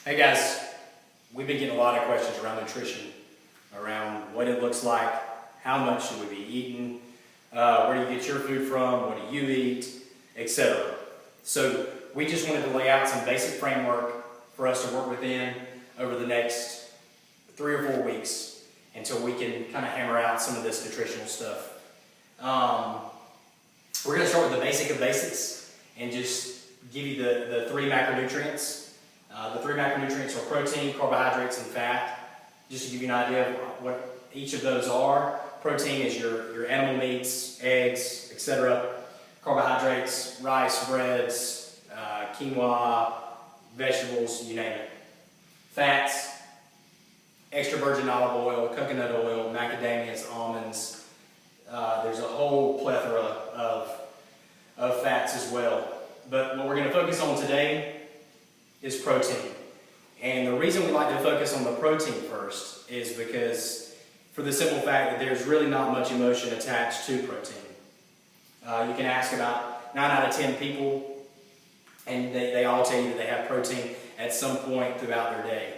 Hey guys, we've been getting a lot of questions around nutrition, around what it looks like, how much should we be eating, where do you get your food from, what do you eat, etc. So we just wanted to lay out some basic framework for us to work within over the next 3 or 4 weeks until we can kind of hammer out some of this nutritional stuff. We're going to start with the basic of basics and just give you the 3 macronutrients. The 3 macronutrients are protein, carbohydrates, and fat. Just to give you an idea of what each of those are. Protein is your animal meats, eggs, etc. Carbohydrates, rice, breads, quinoa, vegetables, you name it. Fats, extra virgin olive oil, coconut oil, macadamias, almonds. There's a whole plethora of fats as well. But what we're going to focus on today is protein. And the reason we like to focus on the protein first is because, for the simple fact that there's really not much emotion attached to protein. You can ask about 9 out of 10 people, and they all tell you that they have protein at some point throughout their day.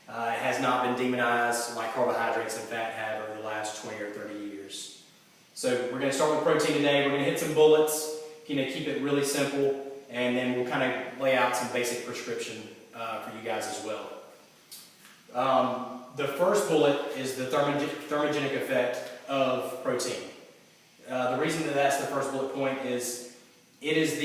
It has not been demonized like carbohydrates and fat have over the last 20 or 30 years. So we're going to start with protein today. We're going to hit some bullets, keep it really simple, and then we'll kind of lay out some basic prescription for you guys as well. The first bullet is the thermogenic effect of protein. The reason that that's the first bullet point is it's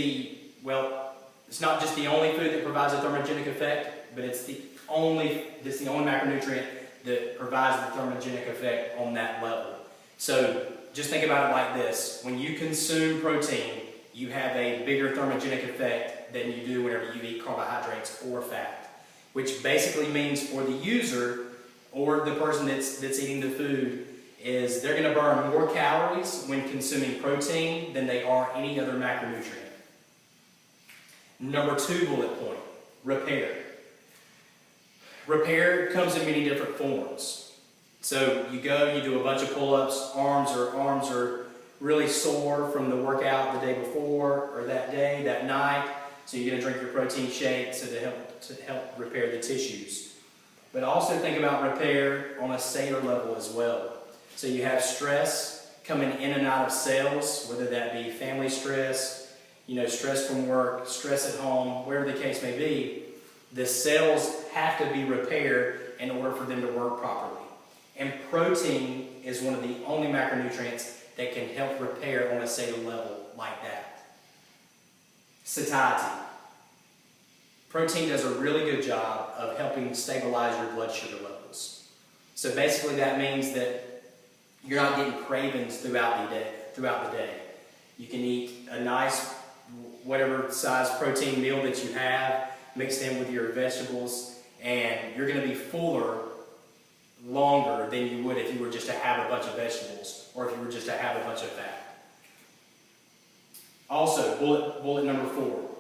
not just the only food that provides a thermogenic effect, but it's the only macronutrient that provides the thermogenic effect on that level. So just think about it like this. When you consume protein, you have a bigger thermogenic effect than you do whenever you eat carbohydrates or fat, which basically means for the user or the person that's eating the food is they're going to burn more calories when consuming protein than they are any other macronutrient. Number 2 bullet point, repair. Repair comes in many different forms. So you do a bunch of pull-ups, arms are really sore from the workout the day before or that day, that night, so you're going to drink your protein shake to help repair the tissues. But also think about repair on a cellular level as well. So you have stress coming in and out of cells, whether that be family stress, stress from work, stress at home, whatever the case may be. The cells have to be repaired in order for them to work properly. And protein is one of the only macronutrients that can help repair on a cellular level like that. Satiety. Protein does a really good job of helping stabilize your blood sugar levels. So basically that means that you're not getting cravings throughout the day. You can eat a nice, whatever size protein meal that you have, mixed in with your vegetables, and you're going to be fuller longer than you would if you were just to have a bunch of vegetables or if you were just to have a bunch of fat. Also, bullet number 4.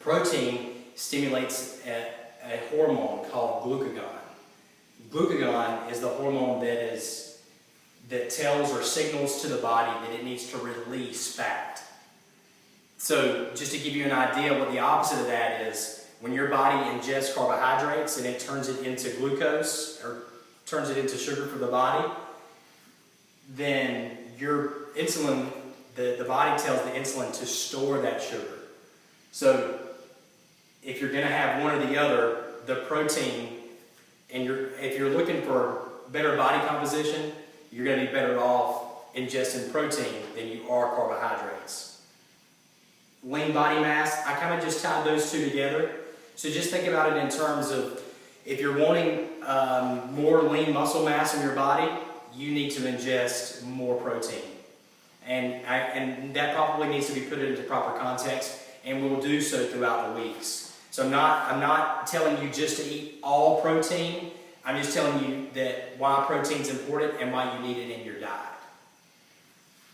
Protein stimulates a hormone called glucagon. Glucagon is the hormone that tells or signals to the body that it needs to release fat. So just to give you an idea what the opposite of that is, when your body ingests carbohydrates and it turns it into glucose or turns it into sugar for the body, then your insulin, the body tells the insulin to store that sugar. So if you're going to have one or the other, the protein, and if you're looking for better body composition, you're going to be better off ingesting protein than you are carbohydrates. Lean body mass, I kind of just tied those two together. So just think about it in terms of if you're wanting more lean muscle mass in your body, you need to ingest more protein. And that probably needs to be put into proper context, and we'll do so throughout the weeks. So I'm not telling you just to eat all protein. I'm just telling you that why protein is important and why you need it in your diet.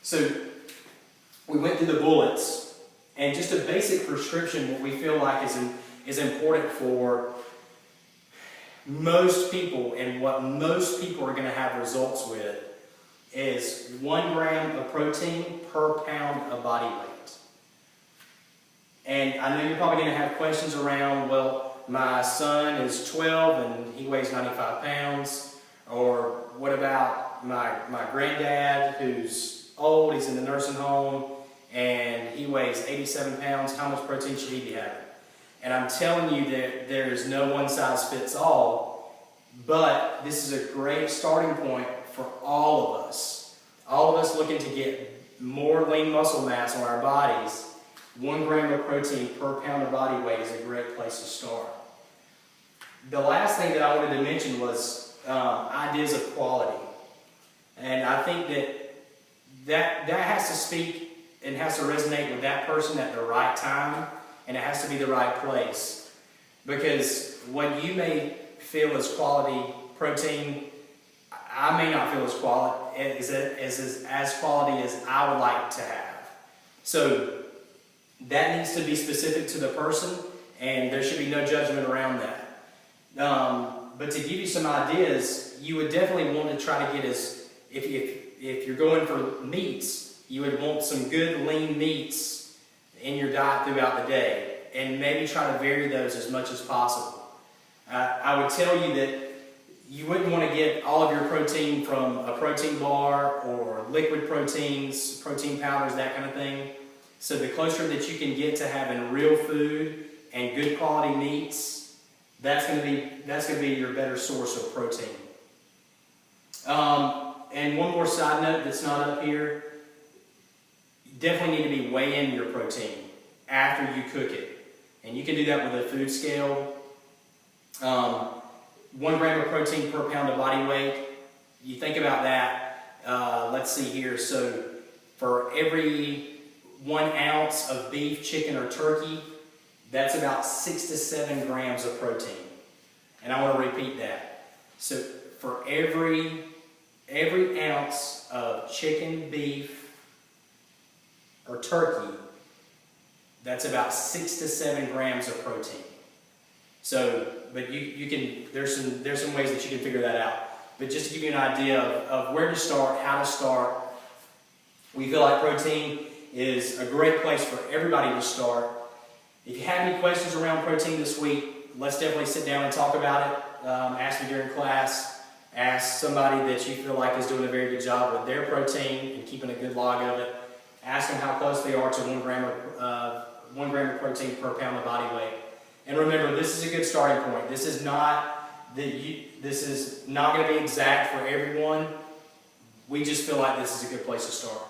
So we went through the bullets, and just a basic prescription, what we feel like is important for most people, and what most people are going to have results with, is 1 gram of protein per pound of body weight. And I know you're probably going to have questions around, well, my son is 12 and he weighs 95 pounds? Or what about my granddad who's old, he's in the nursing home, and he weighs 87 pounds, how much protein should he be having? And I'm telling you that there is no one size fits all, but this is a great starting point for all of us. All of us looking to get more lean muscle mass on our bodies. 1 gram of protein per pound of body weight is a great place to start. The last thing that I wanted to mention was ideas of quality. And I think that has to speak and has to resonate with that person at the right time, and it has to be the right place. Because what you may feel is quality protein, I may not feel as quality as I would like to have. So that needs to be specific to the person, and there should be no judgment around that. But to give you some ideas, you would definitely want to try to get if you're going for meats, you would want some good lean meats in your diet throughout the day, and maybe try to vary those as much as possible. I would tell you that you wouldn't want to get all of your protein from a protein bar or liquid proteins, protein powders, that kind of thing. So the closer that you can get to having real food and good quality meats, that's going to be your better source of protein. And one more side note that's not up here, you definitely need to be weighing your protein after you cook it. And you can do that with a food scale. 1 gram of protein per pound of body weight. You think about that. Let's see here. So for every 1 ounce of beef, chicken, or turkey, that's about 6 to 7 grams of protein. And I want to repeat that. So for every ounce of chicken, beef, or turkey, that's about 6 to 7 grams of protein. So, but you can, there's some ways that you can figure that out. But just to give you an idea of where to start, how to start, we feel like protein is a great place for everybody to start. If you have any questions around protein this week, let's definitely sit down and talk about it. Ask me during class. Ask somebody that you feel like is doing a very good job with their protein and keeping a good log of it. Ask them how close they are to 1 gram of protein per pound of body weight. And remember, this is a good starting point. This is not going to be exact for everyone. We just feel like this is a good place to start.